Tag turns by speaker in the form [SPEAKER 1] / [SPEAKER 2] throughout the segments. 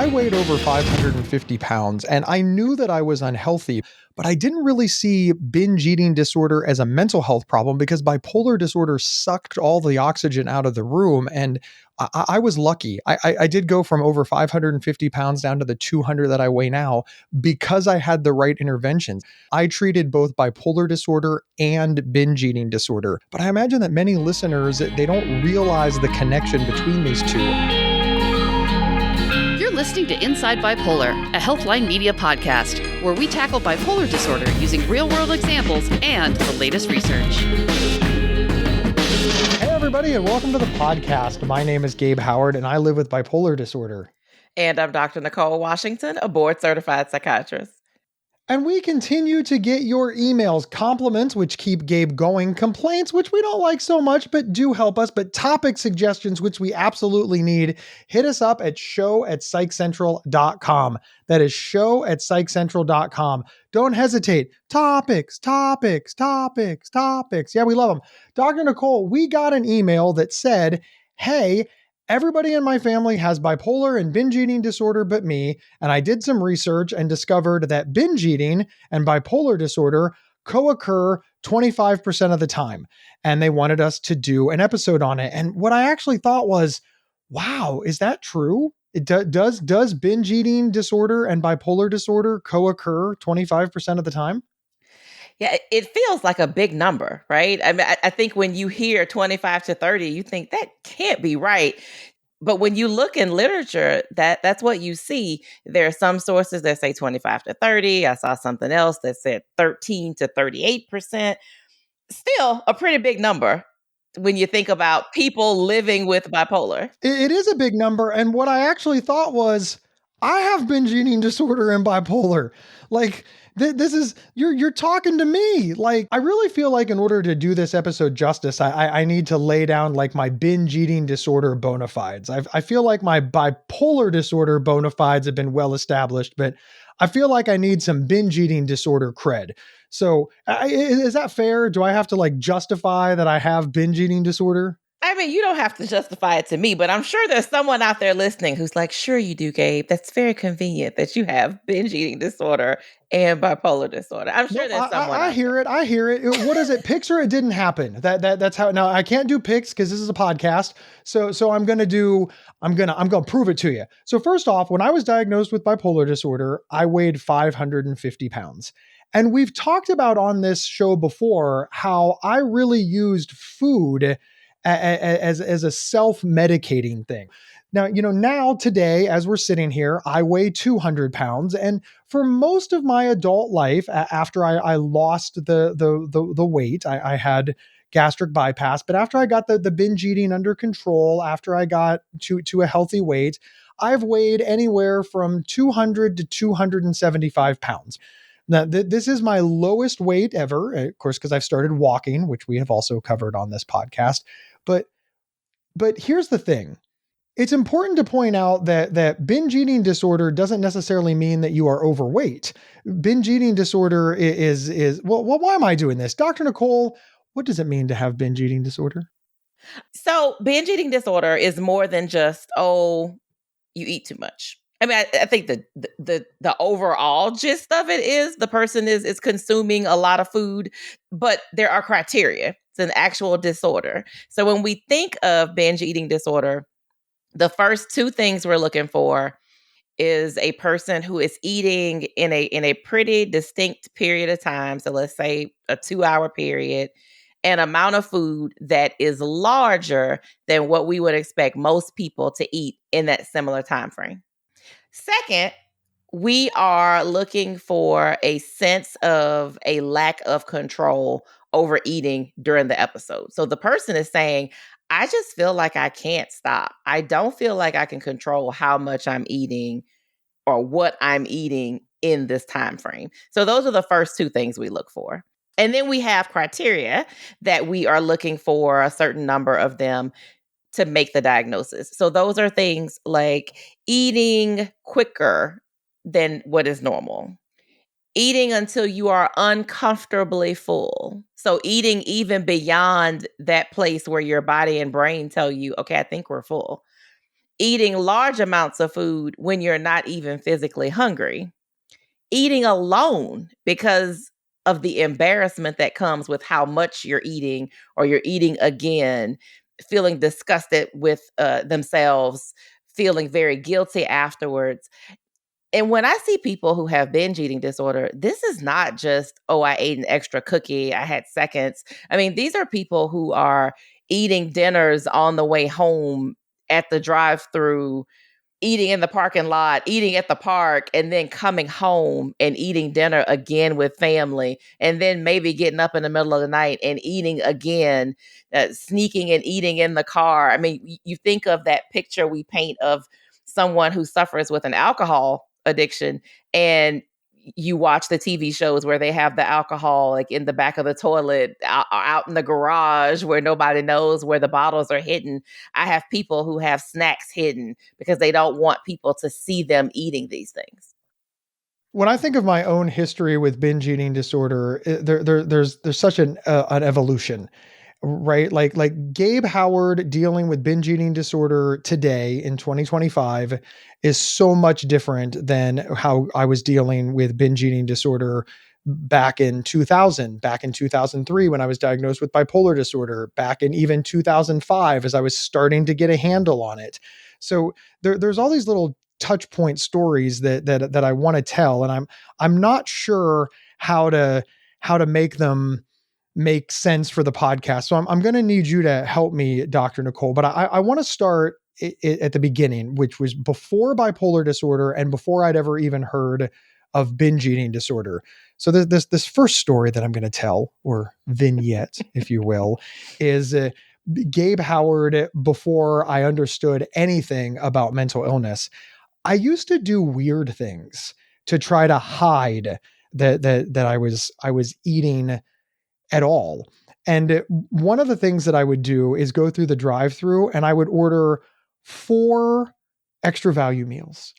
[SPEAKER 1] I weighed over 550 pounds and I knew that I was unhealthy, but I didn't really see binge eating disorder as a mental health problem because bipolar disorder sucked all the oxygen out of the room. And I was lucky. I did go from over 550 pounds down to the 200 that I weigh now because I had the right interventions. I treated both bipolar disorder and binge eating disorder. But I imagine that many listeners, they don't realize the connection between these two.
[SPEAKER 2] You're listening to Inside Bipolar, a Healthline Media podcast, where we tackle bipolar disorder using real-world examples and the latest research.
[SPEAKER 1] Hey, everybody, and welcome to the podcast. My name is Gabe Howard, and I live with bipolar disorder.
[SPEAKER 3] And I'm Dr. Nicole Washington, a board-certified psychiatrist.
[SPEAKER 1] And we continue to get your emails, compliments, which keep Gabe going, complaints, which we don't like so much, but do help us, but topic suggestions, which we absolutely need. Hit us up at show@psychcentral.com. That is show@psychcentral.com. Don't hesitate. Topics. Yeah, we love them. Dr. Nicole, we got an email that said, hey, everybody in my family has bipolar and binge eating disorder but me, and I did some research and discovered that binge eating and bipolar disorder co-occur 25% of the time. And they wanted us to do an episode on it. And what I actually thought was, wow, is that true? Does binge eating disorder and bipolar disorder co-occur 25% of the time?
[SPEAKER 3] Yeah, it feels like a big number, right? I mean, I think when you hear 25 to 30, you think that can't be right. But when you look in literature, that's what you see. There are some sources that say 25 to 30. I saw something else that said 13 to 38%. Still a pretty big number when you think about people living with bipolar.
[SPEAKER 1] It is a big number. And what I actually thought was, I have binge eating disorder and bipolar. Like, this is, you're talking to me. Like, I really feel like in order to do this episode justice, I need to lay down like my binge eating disorder bona fides. I feel like my bipolar disorder bona fides have been well established, but I feel like I need some binge eating disorder cred. So is that fair? Do I have to like justify that I have binge eating disorder?
[SPEAKER 3] I mean, you don't have to justify it to me, but I'm sure there's someone out there listening who's like, sure you do, Gabe. That's very convenient that you have binge eating disorder and bipolar disorder. I'm sure there's someone
[SPEAKER 1] I hear it. What is it? Pics or it didn't happen. That's how. Now I can't do pics because this is a podcast. So I'm gonna prove it to you. So first off, when I was diagnosed with bipolar disorder, I weighed 550 pounds. And we've talked about on this show before how I really used food as a self-medicating thing. Now today, as we're sitting here, I weigh 200 pounds. And for most of my adult life, after I lost the weight, I had gastric bypass. But after I got the binge eating under control, after I got to a healthy weight, I've weighed anywhere from 200 to 275 pounds. Now, this is my lowest weight ever, of course, because I've started walking, which we have also covered on this podcast. But here's the thing. It's important to point out that binge eating disorder doesn't necessarily mean that you are overweight. Binge eating disorder is well, why am I doing this? Dr. Nicole, what does it mean to have binge eating disorder?
[SPEAKER 3] So binge eating disorder is more than just, you eat too much. I mean, I think the overall gist of it is the person is consuming a lot of food, but there are criteria. It's an actual disorder. So when we think of binge eating disorder, the first two things we're looking for is a person who is eating in a pretty distinct period of time. So let's say a 2-hour period, an amount of food that is larger than what we would expect most people to eat in that similar time frame. Second, we are looking for a sense of a lack of control over eating during the episode. So the person is saying, I just feel like I can't stop. I don't feel like I can control how much I'm eating or what I'm eating in this time frame. So those are the first two things we look for. And then we have criteria that we are looking for, a certain number of them, to make the diagnosis. So those are things like eating quicker than what is normal, eating until you are uncomfortably full. So eating even beyond that place where your body and brain tell you, okay, I think we're full. eating large amounts of food when you're not even physically hungry, eating alone because of the embarrassment that comes with how much you're eating, or you're eating again, feeling disgusted with themselves, feeling very guilty afterwards. And when I see people who have binge eating disorder, this is not just, oh, I ate an extra cookie, I had seconds. I mean, these are people who are eating dinners on the way home, at the drive-through, eating in the parking lot, eating at the park, and then coming home and eating dinner again with family, and then maybe getting up in the middle of the night and eating again, sneaking and eating in the car. I mean, you think of that picture we paint of someone who suffers with an alcohol addiction, and you watch the TV shows where they have the alcohol like in the back of the toilet, out in the garage where nobody knows where the bottles are hidden. I have people who have snacks hidden because they don't want people to see them eating these things.
[SPEAKER 1] When I think of my own history with binge eating disorder, there's such an evolution, right? Like Gabe Howard dealing with binge eating disorder today in 2025 is so much different than how I was dealing with binge eating disorder back in 2000, back in 2003 when I was diagnosed with bipolar disorder, back in even 2005 as I was starting to get a handle on it. So there's all these little touch point stories that I want to tell, and I'm not sure how to make them make sense for the podcast. So I'm going to need you to help me, Dr. Nicole. But I want to start at the beginning, which was before bipolar disorder and before I'd ever even heard of binge eating disorder. So this first story that I'm going to tell, or vignette, if you will, is Gabe Howard. Before I understood anything about mental illness, I used to do weird things to try to hide that I was eating at all. And one of the things that I would do is go through the drive-through and I would order 4 extra value meals,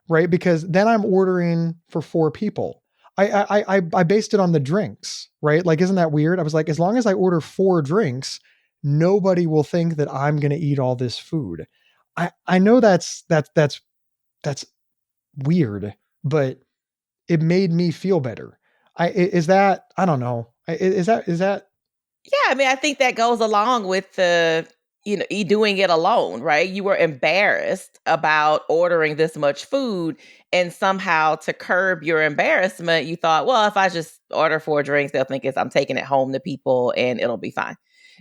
[SPEAKER 1] right? Because then I'm ordering for 4 people. I based it on the drinks, right? Like, isn't that weird? I was like, as long as I order 4 drinks, nobody will think that I'm going to eat all this food. I know that's weird, but it made me feel better. Is that, I don't know. Is that
[SPEAKER 3] Yeah, I mean, I think that goes along with the, you doing it alone, right? You were embarrassed about ordering this much food, and somehow to curb your embarrassment, you thought, well, if I just order 4 drinks, they'll think I'm taking it home to people and it'll be fine.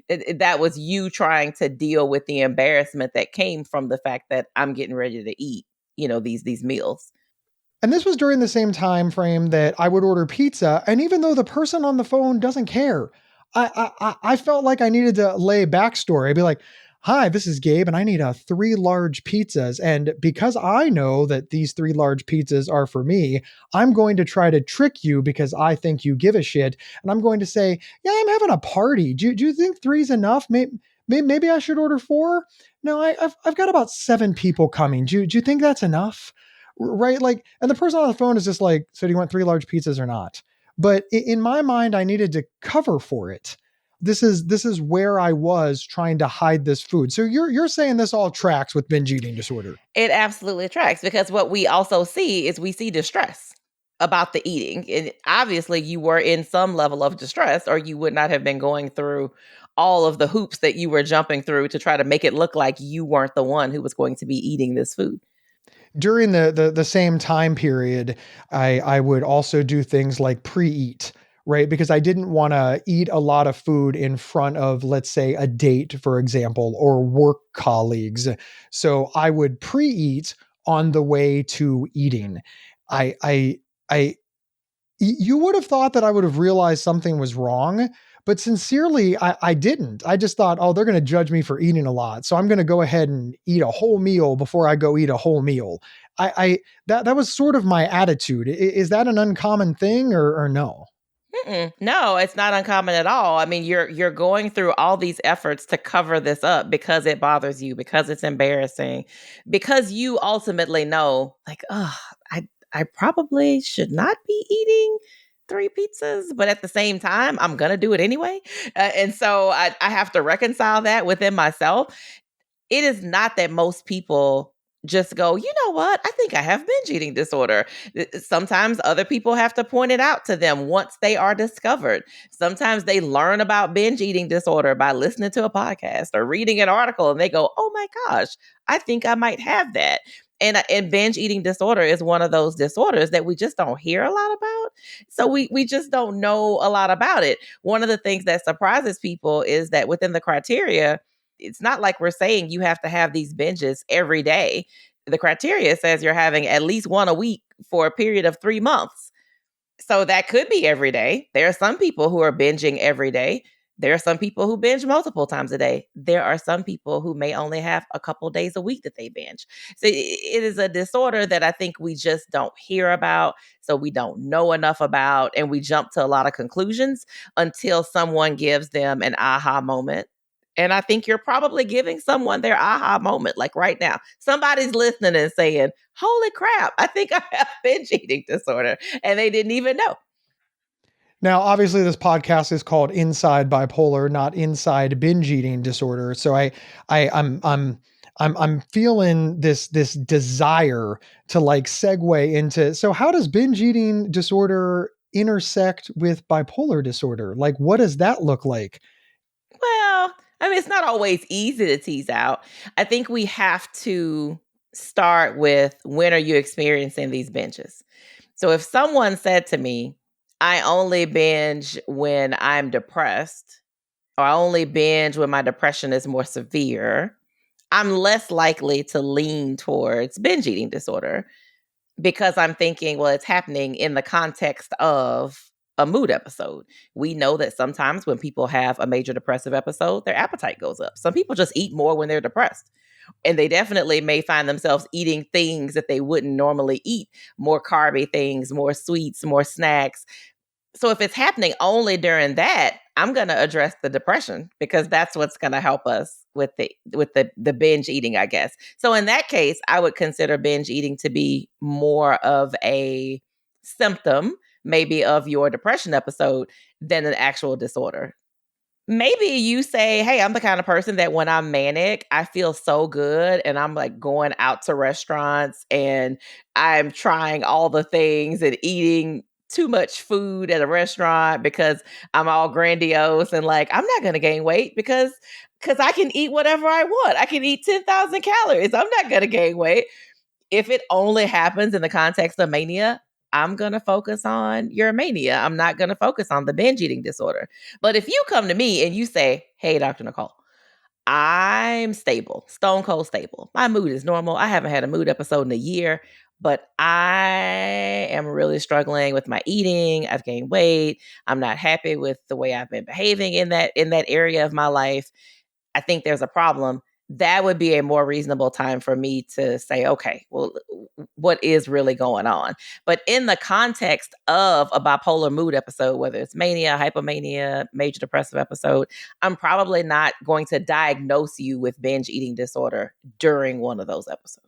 [SPEAKER 3] That was you trying to deal with the embarrassment that came from the fact that I'm getting ready to eat, these meals.
[SPEAKER 1] And this was during the same time frame that I would order pizza, and even though the person on the phone doesn't care, I felt like I needed to lay backstory. I'd be like, "Hi, this is Gabe, and I need 3 large pizzas. And because I know that these 3 large pizzas are for me, I'm going to try to trick you because I think you give a shit. And I'm going to say, yeah, I'm having a party. Do you think 3's enough? Maybe I should order 4? No, I've got about 7 people coming. Do you think that's enough?" Right? Like, and the person on the phone is just like, "So do you want 3 large pizzas or not?" But in my mind, I needed to cover for it. This is where I was trying to hide this food. So you're saying this all tracks with binge eating disorder.
[SPEAKER 3] It absolutely tracks, because what we also see is we see distress about the eating. And obviously you were in some level of distress, or you would not have been going through all of the hoops that you were jumping through to try to make it look like you weren't the one who was going to be eating this food.
[SPEAKER 1] During the same time period, I would also do things like pre-eat, right? Because I didn't want to eat a lot of food in front of, let's say, a date, for example, or work colleagues. So I would pre-eat on the way to eating. I I I You would have thought that I would have realized something was wrong, but sincerely, I didn't. I just thought, oh, they're going to judge me for eating a lot, so I'm going to go ahead and eat a whole meal before I go eat a whole meal. That was sort of my attitude. Is that an uncommon thing, or no?
[SPEAKER 3] Mm-mm. No, it's not uncommon at all. I mean, you're going through all these efforts to cover this up because it bothers you, because it's embarrassing, because you ultimately know, like, oh, I probably should not be eating 3 pizzas, but at the same time, I'm gonna do it anyway. And so I have to reconcile that within myself. it is not that most people just go, you know what? I think I have binge eating disorder. Sometimes other people have to point it out to them once they are discovered. Sometimes they learn about binge eating disorder by listening to a podcast or reading an article and they go, oh my gosh, I think I might have that. And binge eating disorder is one of those disorders that we just don't hear a lot about. So we just don't know a lot about it. One of the things that surprises people is that within the criteria, it's not like we're saying you have to have these binges every day. The criteria says you're having at least one a week for a period of 3 months. So that could be every day. There are some people who are binging every day. There are some people who binge multiple times a day. There are some people who may only have a couple days a week that they binge. So it is a disorder that I think we just don't hear about. So we don't know enough about, and we jump to a lot of conclusions until someone gives them an aha moment. And I think you're probably giving someone their aha moment, like right now. Somebody's listening and saying, holy crap, I think I have binge eating disorder. And they didn't even know.
[SPEAKER 1] Now, obviously, this podcast is called Inside Bipolar, not Inside Binge Eating Disorder. So I'm feeling this desire to like segue into. So how does binge eating disorder intersect with bipolar disorder? Like, what does that look like?
[SPEAKER 3] Well, I mean, it's not always easy to tease out. I think we have to start with, when are you experiencing these binges? So if someone said to me, I only binge when I'm depressed, or I only binge when my depression is more severe, I'm less likely to lean towards binge eating disorder, because I'm thinking, well, it's happening in the context of a mood episode. We know that sometimes when people have a major depressive episode, their appetite goes up. Some people just eat more when they're depressed. And they definitely may find themselves eating things that they wouldn't normally eat, more carby things, more sweets, more snacks. So if it's happening only during that, I'm going to address the depression, because that's what's going to help us with the binge eating, I guess. So in that case, I would consider binge eating to be more of a symptom, maybe, of your depression episode than an actual disorder. Maybe you say, hey, I'm the kind of person that when I'm manic, I feel so good and I'm like going out to restaurants and I'm trying all the things and eating too much food at a restaurant because I'm all grandiose and like, I'm not going to gain weight because I can eat whatever I want. I can eat 10,000 calories. I'm not going to gain weight. If it only happens in the context of mania, I'm going to focus on your mania. I'm not going to focus on the binge eating disorder. But if you come to me and you say, hey, Dr. Nicole, I'm stable, stone cold stable. My mood is normal. I haven't had a mood episode in a year, but I am really struggling with my eating. I've gained weight. I'm not happy with the way I've been behaving in that area of my life. I think there's a problem. That would be a more reasonable time for me to say, okay, well, what is really going on? But in the context of a bipolar mood episode, whether it's mania, hypomania, major depressive episode, I'm probably not going to diagnose you with binge eating disorder during one of those episodes.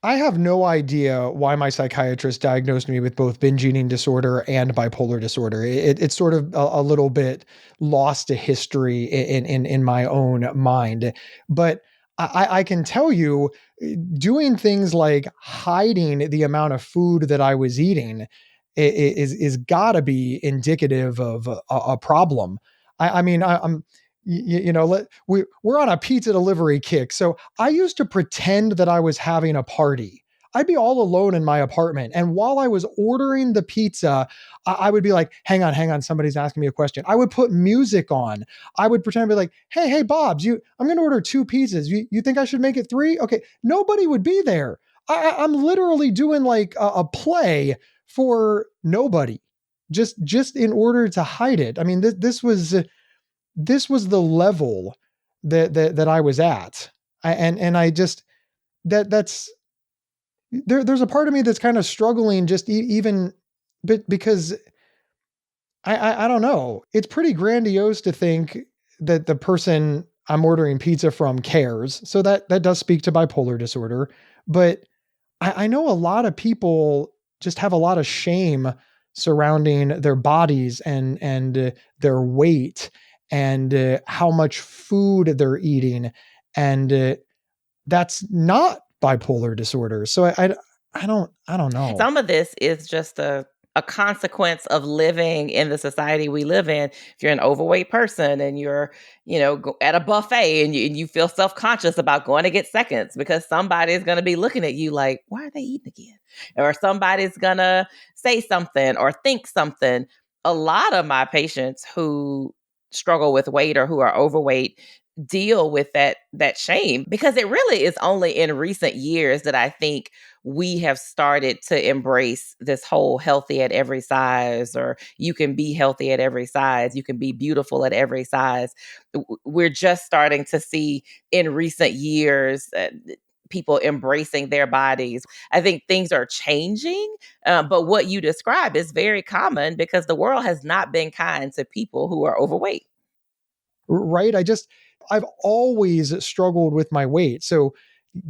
[SPEAKER 1] I have no idea why my psychiatrist diagnosed me with both binge eating disorder and bipolar disorder. It's sort of a little bit lost to history in my own mind. But I can tell you, doing things like hiding the amount of food that I was eating is gotta be indicative of a problem. I mean, I'm we're on a pizza delivery kick. So I used to pretend that I was having a party. I'd be all alone in my apartment. And while I was ordering the pizza, I would be like, hang on, somebody's asking me a question. I would put music on. I would pretend to be like, hey, Bobs, I'm going to order 2 pizzas. You think I should make it 3? Okay. Nobody would be there. I'm literally doing like a play for nobody, just in order to hide it. I mean, this was the level that I was at. And I just, that's there's a part of me that's kind of struggling just even because I don't know. It's pretty grandiose to think that the person I'm ordering pizza from cares. So that does speak to bipolar disorder. But I know a lot of people just have a lot of shame surrounding their bodies and their weight and how much food they're eating. And that's not bipolar disorder. So I don't know.
[SPEAKER 3] Some of this is just a consequence of living in the society we live in. If you're an overweight person and you're, at a buffet and you feel self-conscious about going to get seconds because somebody's going to be looking at you like, why are they eating again? Or somebody's going to say something or think something. A lot of my patients who struggle with weight or who are overweight deal with that shame, because it really is only in recent years that I think we have started to embrace this whole healthy at every size, or you can be healthy at every size, you can be beautiful at every size. We're just starting to see in recent years people embracing their bodies. I think things are changing, but what you describe is very common because the world has not been kind to people who are overweight.
[SPEAKER 1] Right? I've always struggled with my weight. So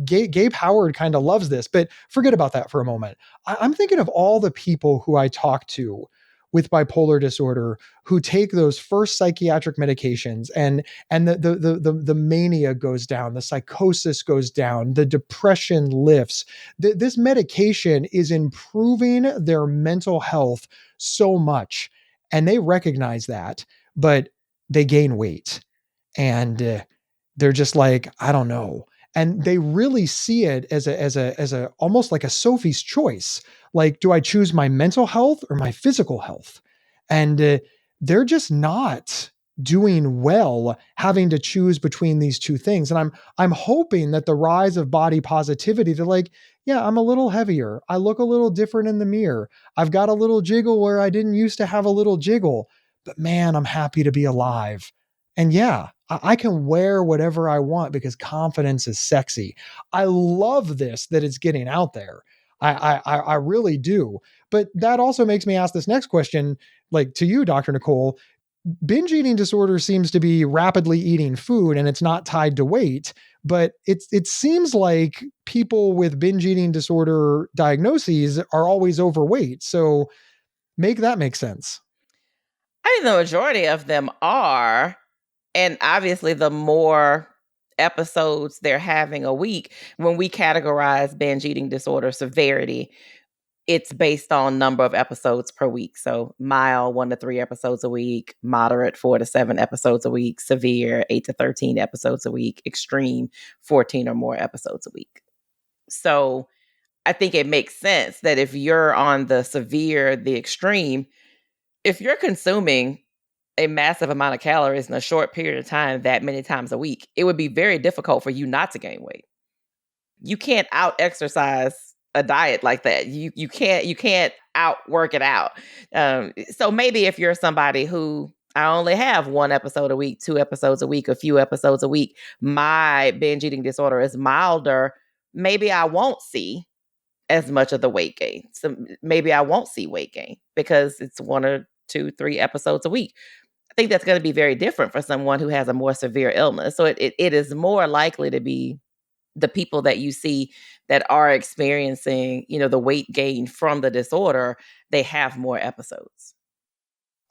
[SPEAKER 1] Gabe Howard kind of loves this, but forget about that for a moment. I'm thinking of all the people who I talk to with bipolar disorder who take those first psychiatric medications, and the mania goes down, the psychosis goes down, the depression lifts. This medication is improving their mental health so much, and they recognize that, but they gain weight. And they're just like, I don't know. And they really see it as a almost like a Sophie's choice. Like, do I choose my mental health or my physical health? And they're just not doing well having to choose between these two things. And I'm hoping that the rise of body positivity, they're like, yeah, I'm a little heavier. I look a little different in the mirror. I've got a little jiggle where I didn't used to have a little jiggle. But man, I'm happy to be alive. And yeah, I can wear whatever I want because confidence is sexy. I love this, that it's getting out there. I really do. But that also makes me ask this next question, like to you, Dr. Nicole. Binge eating disorder seems to be rapidly eating food and it's not tied to weight, but it seems like people with binge eating disorder diagnoses are always overweight. So make that make sense.
[SPEAKER 3] I think the majority of them are. And obviously, the more episodes they're having a week, when we categorize binge eating disorder severity, it's based on number of episodes per week. So mild, 1 to 3 episodes a week; moderate, 4 to 7 episodes a week; severe, 8 to 13 episodes a week; extreme, 14 or more episodes a week. So I think it makes sense that if you're on the severe, the extreme, if you're consuming a massive amount of calories in a short period of time, that many times a week, it would be very difficult for you not to gain weight. You can't out exercise a diet like that. You can't out work it out. So maybe if you're somebody who, I only have 1 episode a week, 2 episodes a week, a few episodes a week, my binge eating disorder is milder, maybe I won't see as much of the weight gain. So maybe I won't see weight gain because it's 1 or 2, 3 episodes a week. I think that's going to be very different for someone who has a more severe illness. So it is more likely to be the people that you see that are experiencing, the weight gain from the disorder, they have more episodes.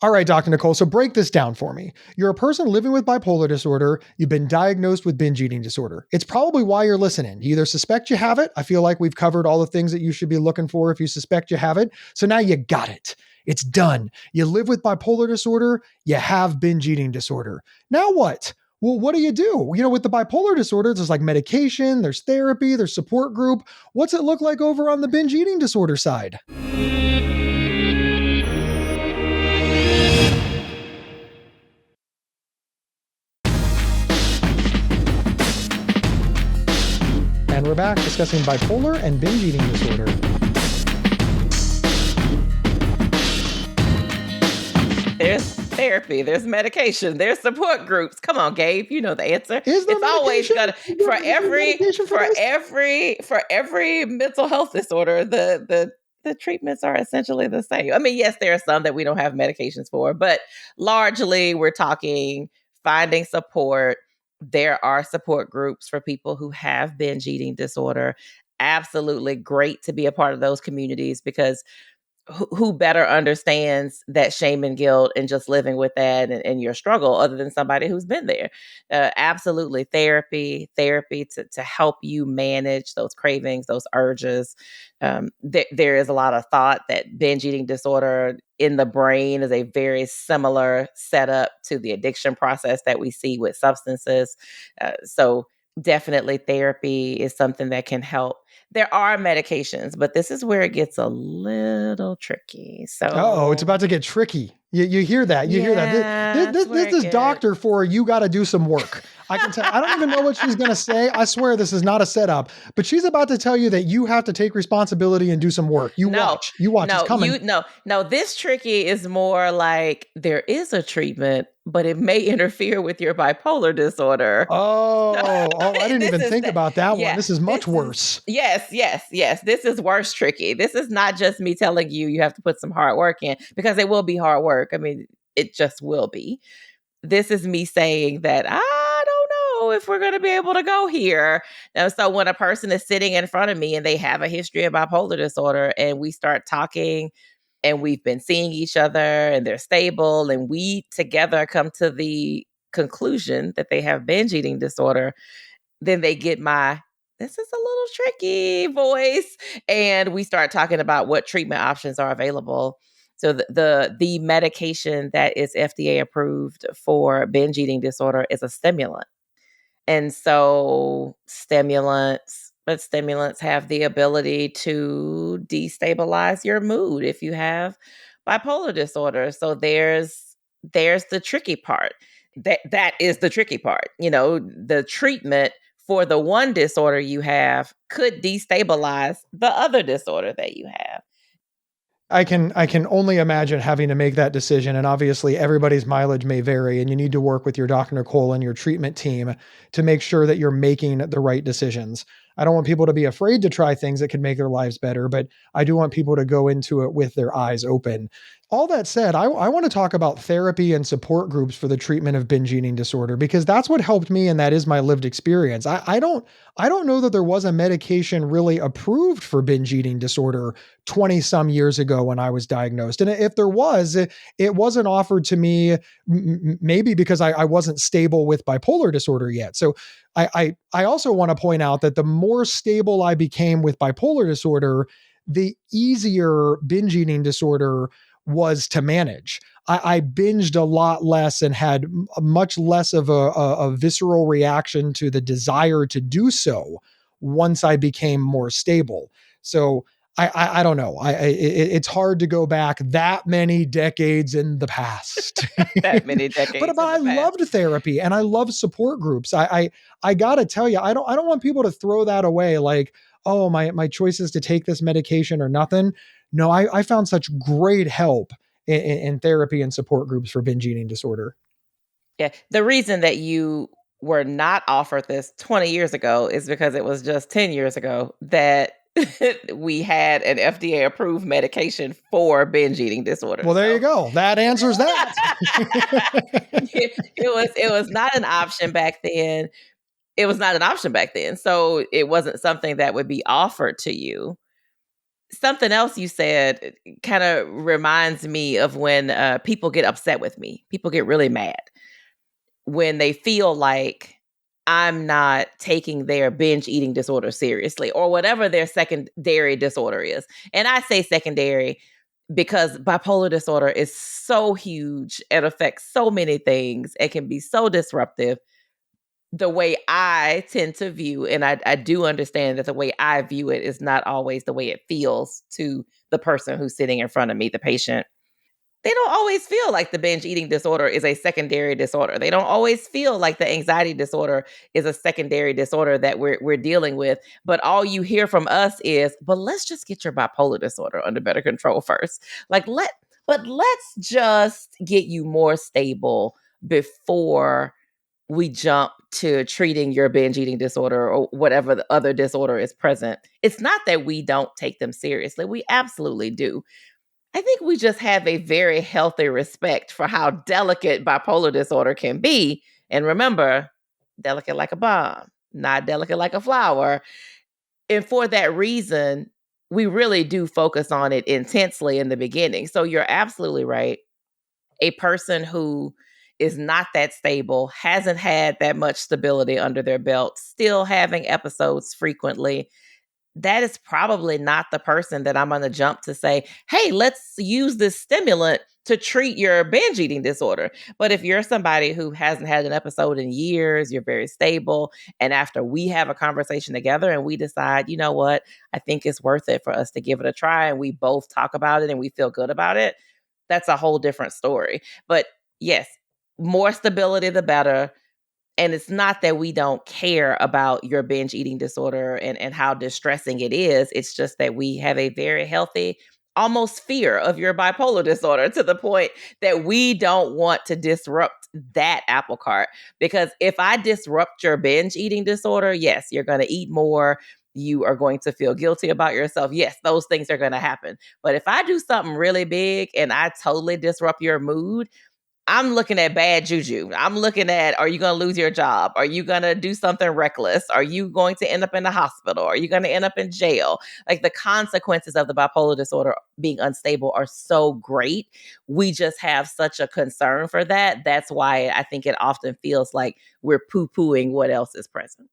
[SPEAKER 1] All right, Dr. Nicole, so break this down for me. You're a person living with bipolar disorder. You've been diagnosed with binge eating disorder. It's probably why you're listening. You either suspect you have it. I feel like we've covered all the things that you should be looking for if you suspect you have it. So now you got it. It's done. You live with bipolar disorder. You have binge eating disorder. Now what? Well, what do? With the bipolar disorder, there's like medication, there's therapy, there's support group. What's it look like over on the binge eating disorder side? And we're back discussing bipolar and binge eating disorder.
[SPEAKER 3] There's therapy, there's medication, there's support groups. Come on, Gabe, you know the answer.
[SPEAKER 1] Is there
[SPEAKER 3] It's always
[SPEAKER 1] medication?
[SPEAKER 3] for every mental health disorder, the treatments are essentially the same. I mean, yes, there are some that we don't have medications for, but largely we're talking finding support. There are support groups for people who have binge eating disorder. Absolutely great to be a part of those communities because who better understands that shame and guilt and just living with that and your struggle other than somebody who's been there. Absolutely. Therapy to help you manage those cravings, those urges. There is a lot of thought that binge eating disorder in the brain is a very similar setup to the addiction process that we see with substances. So definitely therapy is something that can help. There are medications, but this is where it gets a little tricky.
[SPEAKER 1] Oh, it's
[SPEAKER 3] So
[SPEAKER 1] about to get tricky. You hear that? You hear that?
[SPEAKER 3] yeah, that's where
[SPEAKER 1] This
[SPEAKER 3] it
[SPEAKER 1] is
[SPEAKER 3] gets.
[SPEAKER 1] doctor for you got to do some work. I can tell. I don't even know what she's gonna say. I swear this is not a setup. But she's about to tell you that you have to take responsibility and do some work. You watch. You watch. It's coming.
[SPEAKER 3] No. This tricky is more like there is a treatment, but it may interfere with your bipolar disorder.
[SPEAKER 1] I didn't even think about that one. This is much worse.
[SPEAKER 3] Yes. This is worse tricky. This is not just me telling you have to put some hard work in, because it will be hard work. I mean, it just will be. This is me saying that I don't know if we're going to be able to go here. So when a person is sitting in front of me and they have a history of bipolar disorder and we start talking and we've been seeing each other and they're stable and we together come to the conclusion that they have binge eating disorder, then they get my, this is a little tricky voice. And we start talking about what treatment options are available. So the medication that is FDA approved for binge eating disorder is a stimulant. And so stimulants have the ability to destabilize your mood if you have bipolar disorder. So there's the tricky part. That is the tricky part. The treatment for the one disorder you have could destabilize the other disorder that you have.
[SPEAKER 1] I can only imagine having to make that decision. And obviously everybody's mileage may vary, and you need to work with your Dr. Nicole and your treatment team to make sure that you're making the right decisions. I don't want people to be afraid to try things that can make their lives better, but I do want people to go into it with their eyes open. All that said, I want to talk about therapy and support groups for the treatment of binge eating disorder, because that's what helped me. And that is my lived experience. I don't know that there was a medication really approved for binge eating disorder 20 some years ago when I was diagnosed. And if there was, it wasn't offered to me, maybe because I wasn't stable with bipolar disorder yet. So I also want to point out that the more stable I became with bipolar disorder, the easier binge eating disorder was to manage. I binged a lot less and had much less of a visceral reaction to the desire to do so once I became more stable. So I don't know. It's hard to go back that many decades in the past.
[SPEAKER 3] That many decades.
[SPEAKER 1] But I loved therapy and I love support groups. I gotta tell you, I don't want people to throw that away. Like, oh, my choice is to take this medication or nothing. No, I found such great help in therapy and support groups for binge eating disorder.
[SPEAKER 3] Yeah. The reason that you were not offered this 20 years ago is because it was just 10 years ago that we had an FDA approved medication for binge eating disorder.
[SPEAKER 1] Well, there you go. That answers that.
[SPEAKER 3] It was not an option back then. So it wasn't something that would be offered to you. Something else you said kind of reminds me of when people get upset with me. People get really mad when they feel like I'm not taking their binge eating disorder seriously, or whatever their secondary disorder is. And I say secondary because bipolar disorder is so huge and affects so many things and can be so disruptive. The way I tend to view, and I do understand that the way I view it is not always the way it feels to the person who's sitting in front of me, the patient. They don't always feel like the binge eating disorder is a secondary disorder. They don't always feel like the anxiety disorder is a secondary disorder that we're dealing with. But all you hear from us is, but let's just get your bipolar disorder under better control first. Let's just get you more stable before we jump to treating your binge eating disorder or whatever the other disorder is present. It's not that we don't take them seriously. We absolutely do. I think we just have a very healthy respect for how delicate bipolar disorder can be. And remember, delicate like a bomb, not delicate like a flower. And for that reason, we really do focus on it intensely in the beginning. So you're absolutely right. A person who is not that stable, hasn't had that much stability under their belt, still having episodes frequently, that is probably not the person that I'm going to jump to say, hey, let's use this stimulant to treat your binge eating disorder. But if you're somebody who hasn't had an episode in years, you're very stable, and after we have a conversation together and we decide, you know what, I think it's worth it for us to give it a try, and we both talk about it and we feel good about it, that's a whole different story. But yes, more stability, the better. And it's not that we don't care about your binge eating disorder and how distressing it is. It's just that we have a very healthy, almost fear of your bipolar disorder, to the point that we don't want to disrupt that apple cart. Because if I disrupt your binge eating disorder, yes, you're going to eat more. You are going to feel guilty about yourself. Yes, those things are going to happen. But if I do something really big and I totally disrupt your mood, I'm looking at bad juju. I'm looking at, are you going to lose your job? Are you going to do something reckless? Are you going to end up in the hospital? Are you going to end up in jail? Like, the consequences of the bipolar disorder being unstable are so great. We just have such a concern for that. That's why I think it often feels like we're poo-pooing what else is present.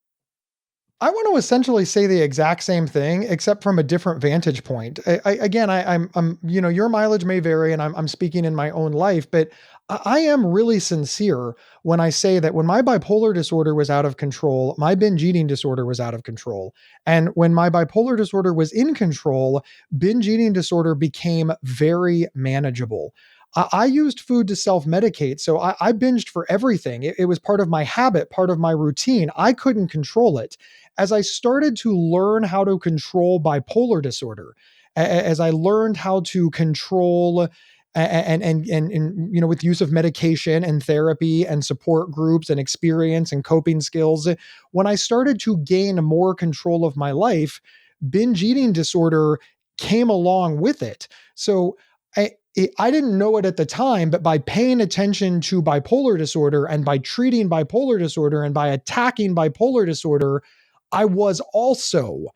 [SPEAKER 1] I want to essentially say the exact same thing, except from a different vantage point. I'm, your mileage may vary, and I'm speaking in my own life, but I am really sincere when I say that when my bipolar disorder was out of control, my binge eating disorder was out of control. And when my bipolar disorder was in control, binge eating disorder became very manageable. I used food to self-medicate. So I binged for everything. It was part of my habit, part of my routine. I couldn't control it. As I started to learn how to control bipolar disorder, as I learned how to control and with use of medication and therapy and support groups and experience and coping skills, when I started to gain more control of my life, binge eating disorder came along with it. So I didn't know it at the time, but by paying attention to bipolar disorder and by treating bipolar disorder and by attacking bipolar disorder, I was also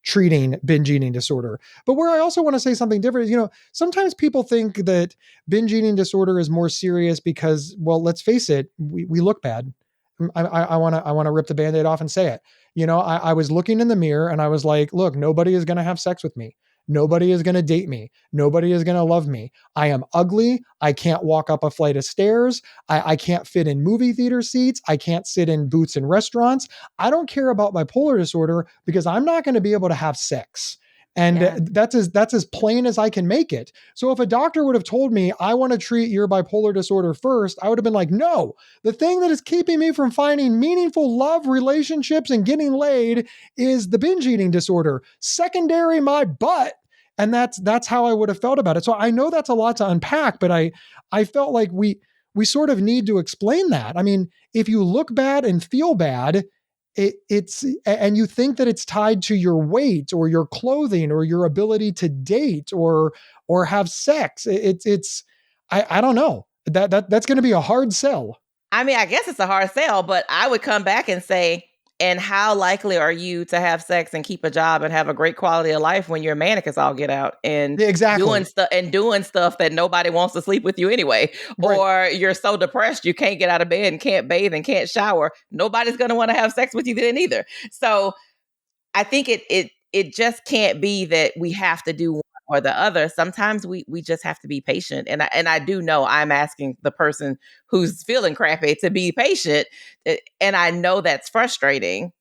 [SPEAKER 1] treating binge eating disorder. But where I also want to say something different is, sometimes people think that binge eating disorder is more serious because, well, let's face it, we look bad. I want to rip the Band-Aid off and say it. I was looking in the mirror and I was like, look, nobody is going to have sex with me. Nobody is going to date me. Nobody is going to love me. I am ugly. I can't walk up a flight of stairs. I can't fit in movie theater seats. I can't sit in booths in restaurants. I don't care about bipolar disorder because I'm not going to be able to have sex. And that's as plain as I can make it. So if a doctor would have told me, I want to treat your bipolar disorder first, I would have been like, no, the thing that is keeping me from finding meaningful love, relationships, and getting laid is the binge eating disorder. Secondary, my butt. And that's how I would have felt about it. So I know that's a lot to unpack, but I felt like we sort of need to explain that. I mean, if you look bad and feel bad, it's and you think that it's tied to your weight or your clothing or your ability to date or have sex. I don't know. That's going to be a hard sell.
[SPEAKER 3] I mean, I guess it's a hard sell, but I would come back and say, and how likely are you to have sex and keep a job and have a great quality of life when you're manic as all get out and doing stuff that nobody wants to sleep with you anyway? Right. Or you're so depressed you can't get out of bed and can't bathe and can't shower. Nobody's going to want to have sex with you then either. So I think it just can't be that we have to do one or the other. Sometimes we just have to be patient. And I do know I'm asking the person who's feeling crappy to be patient. And I know that's frustrating,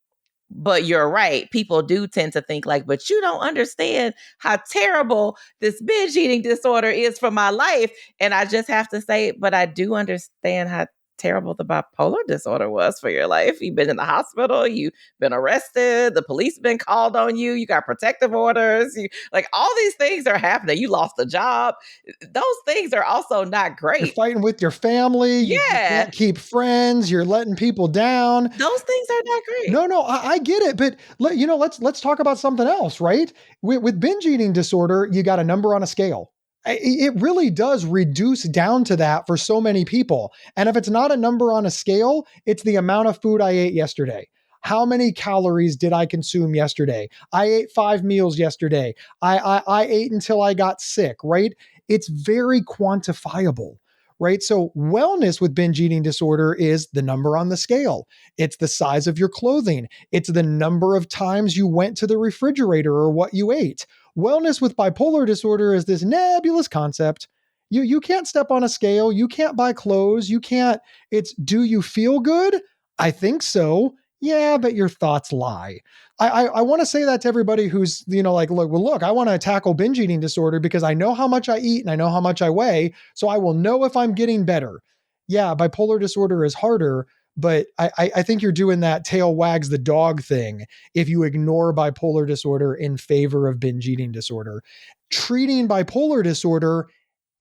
[SPEAKER 3] but you're right. People do tend to think like, but you don't understand how terrible this binge eating disorder is for my life. And I just have to say, but I do understand how terrible the bipolar disorder was for your life. You've been in the hospital, you've been arrested, the police been called on you, you got protective orders, like all these things are happening. You lost a job. Those things are also not great.
[SPEAKER 1] You're fighting with your family.
[SPEAKER 3] Yeah.
[SPEAKER 1] You can't keep friends. You're letting people down.
[SPEAKER 3] Those things are not great.
[SPEAKER 1] No, I get it. But let's talk about something else, right? With binge eating disorder, you got a number on a scale. It really does reduce down to that for so many people. And if it's not a number on a scale, it's the amount of food I ate yesterday. How many calories did I consume yesterday? I ate 5 meals yesterday. I ate until I got sick, right? It's very quantifiable, right? So wellness with binge eating disorder is the number on the scale. It's the size of your clothing. It's the number of times you went to the refrigerator or what you ate. Wellness with bipolar disorder is this nebulous concept. You can't step on a scale. You can't buy clothes. You can't. It's, do you feel good? I think so. Yeah, but your thoughts lie. I want to say that to everybody who's, like, look, I want to tackle binge eating disorder because I know how much I eat and I know how much I weigh, so I will know if I'm getting better. Yeah, bipolar disorder is harder, but I think you're doing that tail wags the dog thing if you ignore bipolar disorder in favor of binge eating disorder. Treating bipolar disorder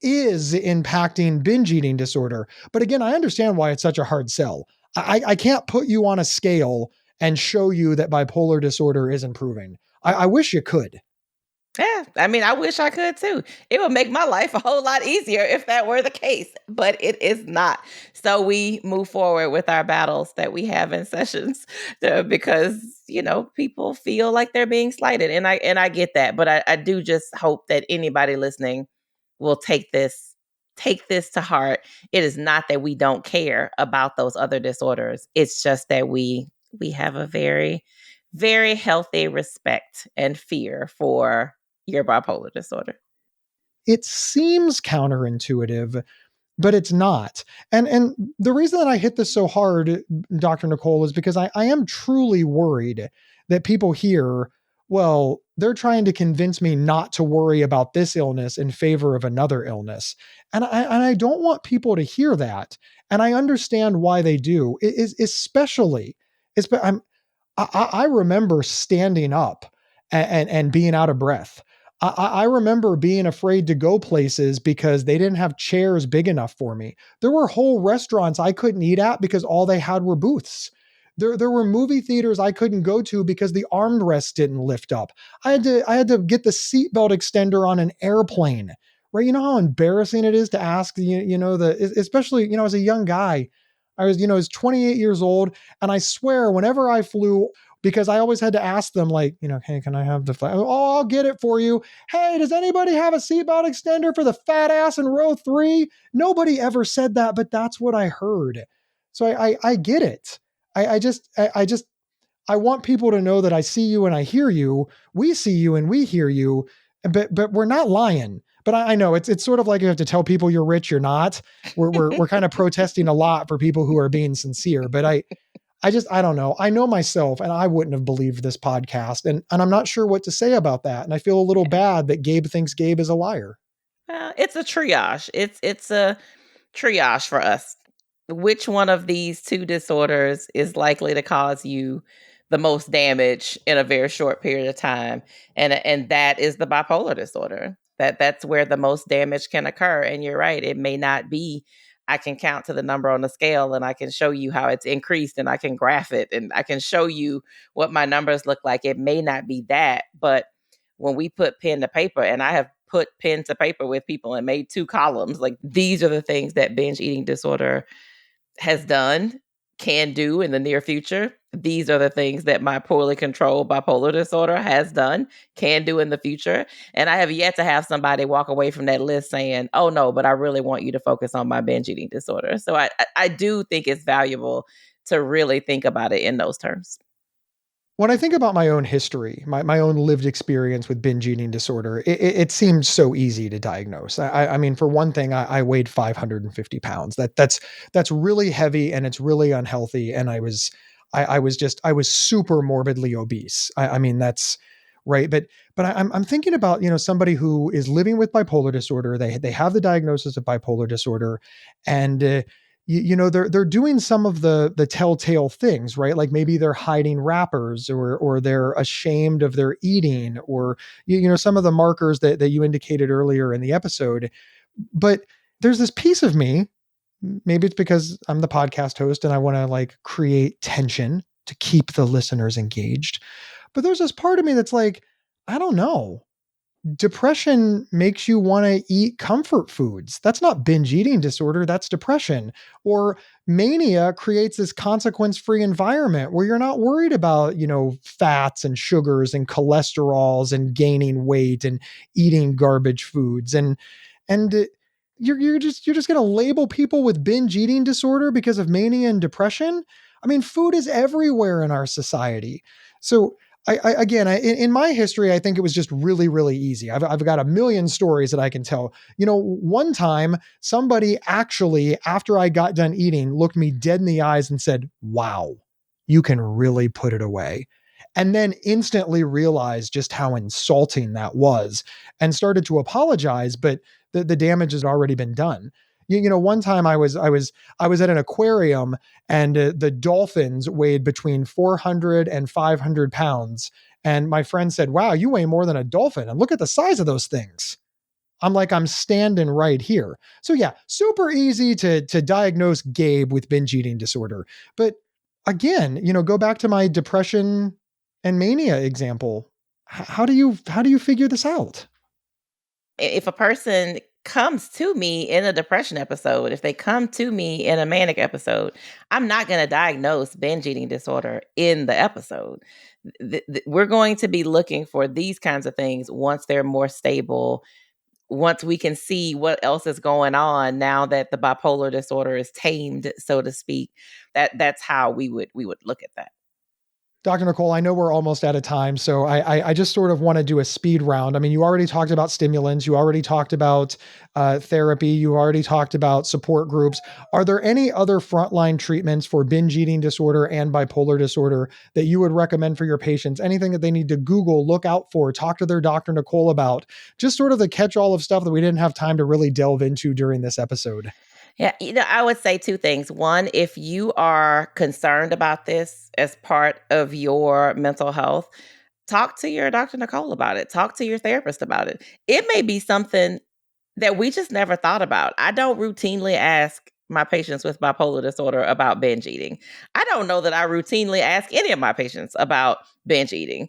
[SPEAKER 1] is impacting binge eating disorder. But again, I understand why it's such a hard sell. I can't put you on a scale and show you that bipolar disorder is improving. I wish you could.
[SPEAKER 3] Yeah, I mean, I wish I could too. It would make my life a whole lot easier if that were the case, but it is not. So we move forward with our battles that we have in sessions because, people feel like they're being slighted. And I get that, but I do just hope that anybody listening will take this to heart. It is not that we don't care about those other disorders. It's just that we have a very, very healthy respect and fear for your bipolar disorder.
[SPEAKER 1] It seems counterintuitive, but it's not. And the reason that I hit this so hard, Dr. Nicole, is because I am truly worried that people hear, well, they're trying to convince me not to worry about this illness in favor of another illness. And I don't want people to hear that. And I understand why they do. It is especially, I remember standing up and being out of breath. I remember being afraid to go places because they didn't have chairs big enough for me. There were whole restaurants I couldn't eat at because all they had were booths. There were movie theaters I couldn't go to because the armrests didn't lift up. I had to get the seatbelt extender on an airplane. Right? You know how embarrassing it is to ask, especially, as a young guy. I was 28 years old, and I swear whenever I flew, because I always had to ask them, like, hey, can I have the flight? Oh, I'll get it for you. Hey, does anybody have a seatbelt extender for the fat ass in row 3? Nobody ever said that, but that's what I heard. So I get it. I want people to know that I see you and I hear you. We see you and we hear you, but we're not lying. But I know it's sort of like you have to tell people you're rich, you're not. We're kind of protesting a lot for people who are being sincere. But I don't know. I know myself, and I wouldn't have believed this podcast, and I'm not sure what to say about that. And I feel a little bad that Gabe thinks Gabe is a liar.
[SPEAKER 3] It's a triage. It's a triage for us. Which one of these two disorders is likely to cause you the most damage in a very short period of time? And that is the bipolar disorder. That's where the most damage can occur. And you're right, it may not be, I can count to the number on the scale and I can show you how it's increased and I can graph it and I can show you what my numbers look like. It may not be that, but when we put pen to paper, and I have put pen to paper with people and made 2 columns, like, these are the things that binge eating disorder has done, can do in the near future. These are the things that my poorly controlled bipolar disorder has done, can do in the future. And I have yet to have somebody walk away from that list saying, oh no, but I really want you to focus on my binge eating disorder. So I do think it's valuable to really think about it in those terms.
[SPEAKER 1] When I think about my own history, my own lived experience with binge eating disorder, it seemed so easy to diagnose. I mean, for one thing, I weighed 550 pounds. That's really heavy and it's really unhealthy. And I was super morbidly obese. I mean, that's right. But I'm thinking about, somebody who is living with bipolar disorder. They have the diagnosis of bipolar disorder, and they're doing some of the telltale things, right? Like maybe they're hiding wrappers, or they're ashamed of their eating, or some of the markers that you indicated earlier in the episode. But there's this piece of me, maybe it's because I'm the podcast host and I want to like create tension to keep the listeners engaged, but there's this part of me that's like, I don't know. depression makes you want to eat comfort foods. That's not binge eating disorder, that's depression. Or mania creates this consequence-free environment where you're not worried about, fats and sugars and cholesterols and gaining weight and eating garbage foods. And you're just going to label people with binge eating disorder because of mania and depression. I mean, food is everywhere in our society. So in my history, I think it was just really, really easy. I've got a million stories that I can tell. One time somebody actually, after I got done eating, looked me dead in the eyes and said, "Wow, you can really put it away." And then instantly realized just how insulting that was and started to apologize, but the damage has already been done. One time I was at an aquarium and the dolphins weighed between 400 and 500 pounds. And my friend said, "Wow, you weigh more than a dolphin. And look at the size of those things." I'm like, I'm standing right here. So yeah, super easy to diagnose Gabe with binge eating disorder. But again, go back to my depression and mania example. How do you figure this out?
[SPEAKER 3] If a person comes to me in a depression episode, if they come to me in a manic episode, I'm not going to diagnose binge eating disorder in the episode. We're going to be looking for these kinds of things once they're more stable, once we can see what else is going on now that the bipolar disorder is tamed, so to speak. That's how we would look at that.
[SPEAKER 1] Dr. Nicole, I know we're almost out of time, so I just sort of want to do a speed round. I mean, you already talked about stimulants, you already talked about therapy, you already talked about support groups. Are there any other frontline treatments for binge eating disorder and bipolar disorder that you would recommend for your patients? Anything that they need to Google, look out for, talk to their Dr. Nicole about? Just sort of the catch-all of stuff that we didn't have time to really delve into during this episode.
[SPEAKER 3] Yeah, I would say two things. One, if you are concerned about this as part of your mental health, talk to your Dr. Nicole about it. Talk to your therapist about it. It may be something that we just never thought about. I don't routinely ask my patients with bipolar disorder about binge eating. I don't know that I routinely ask any of my patients about binge eating.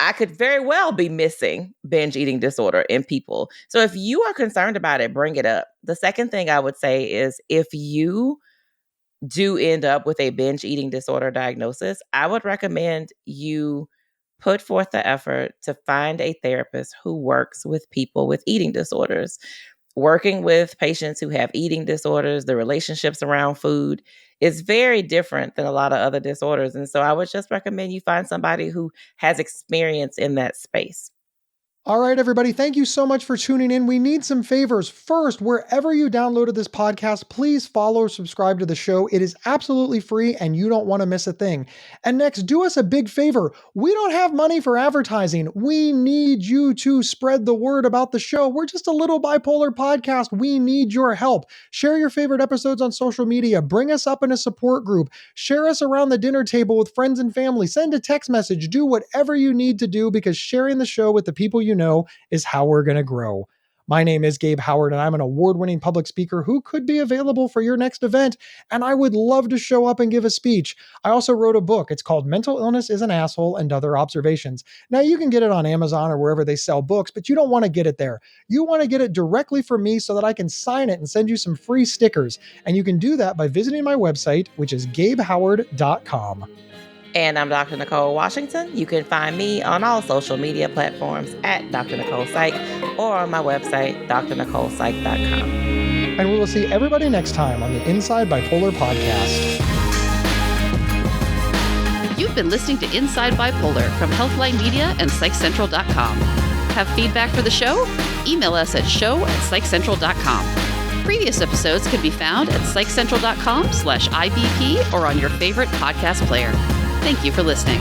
[SPEAKER 3] I could very well be missing binge eating disorder in people. So if you are concerned about it, bring it up. The second thing I would say is if you do end up with a binge eating disorder diagnosis, I would recommend you put forth the effort to find a therapist who works with people with eating disorders. Working with patients who have eating disorders, the relationships around food is very different than a lot of other disorders. And so I would just recommend you find somebody who has experience in that space.
[SPEAKER 1] All right, everybody, thank you so much for tuning in. We need some favors. First, wherever you downloaded this podcast, please follow or subscribe to the show. It is absolutely free and you don't want to miss a thing. And next, do us a big favor. We don't have money for advertising. We need you to spread the word about the show. We're just a little bipolar podcast. We need your help. Share your favorite episodes on social media. Bring us up in a support group. Share us around the dinner table with friends and family. Send a text message. Do whatever you need to do because sharing the show with the people you know is how we're going to grow. My name is Gabe Howard, and I'm an award-winning public speaker who could be available for your next event, and I would love to show up and give a speech. I also wrote a book. It's called Mental Illness is an Asshole and Other Observations. Now, you can get it on Amazon or wherever they sell books, but you don't want to get it there. You want to get it directly from me so that I can sign it and send you some free stickers, and you can do that by visiting my website, which is gabehoward.com.
[SPEAKER 3] And I'm Dr. Nicole Washington. You can find me on all social media platforms at Dr. Nicole Psych or on my website, drnicolepsych.com.
[SPEAKER 1] And we will see everybody next time on the Inside Bipolar podcast.
[SPEAKER 2] You've been listening to Inside Bipolar from Healthline Media and PsychCentral.com. Have feedback for the show? Email us at show@psychcentral.com. Previous episodes can be found at psychcentral.com/IBP or on your favorite podcast player. Thank you for listening.